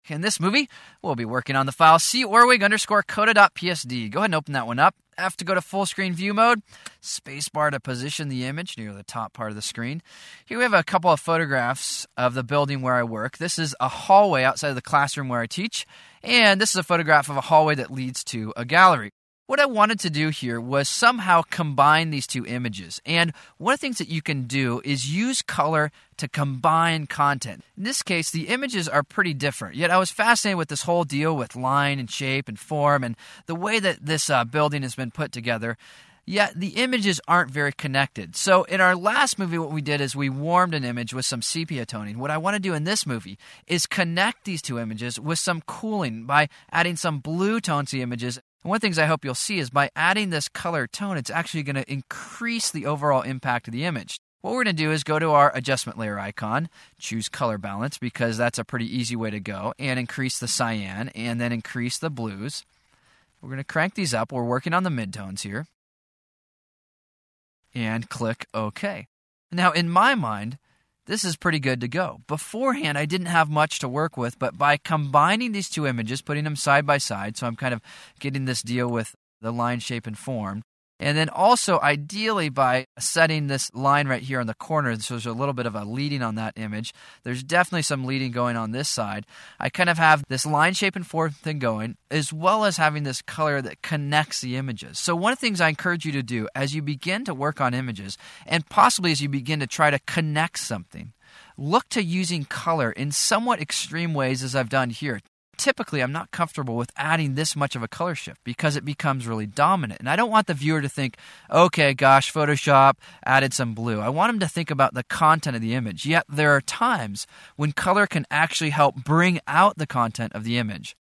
In this movie, we'll be working on the file corwig_coda.psd. Go ahead and open that one up. I have to go to full screen view mode. Spacebar to position the image near the top part of the screen. Here we have a couple of photographs of the building where I work. This is a hallway outside of the classroom where I teach. And this is a photograph of a hallway that leads to a gallery. What I wanted to do here was somehow combine these two images. And one of the things that you can do is use color to combine content. In this case, the images are pretty different. Yet I was fascinated with this whole deal with line and shape and form and the way that this building has been put together. Yet the images aren't very connected. So in our last movie, what we did is we warmed an image with some sepia toning. What I want to do in this movie is connect these two images with some cooling by adding some blue tones to the images. And one of the things I hope you'll see is by adding this color tone, it's actually going to increase the overall impact of the image. What we're going to do is go to our adjustment layer icon, choose color balance because that's a pretty easy way to go, and increase the cyan and then increase the blues. We're going to crank these up. We're working on the midtones here. And click OK. Now, in my mind, this is pretty good to go. Beforehand, I didn't have much to work with, but by combining these two images, putting them side by side, so I'm kind of getting this deal with the line, shape, and form, and then also ideally by setting this line right here on the corner, so there's a little bit of a leading on that image. There's definitely some leading going on this side. I kind of have this line, shape, and form thing going, as well as having this color that connects the images. So one of the things I encourage you to do as you begin to work on images, and possibly as you begin to try to connect something, look to using color in somewhat extreme ways as I've done here. Typically, I'm not comfortable with adding this much of a color shift because it becomes really dominant. And I don't want the viewer to think, okay, gosh, Photoshop added some blue. I want them to think about the content of the image. Yet there are times when color can actually help bring out the content of the image.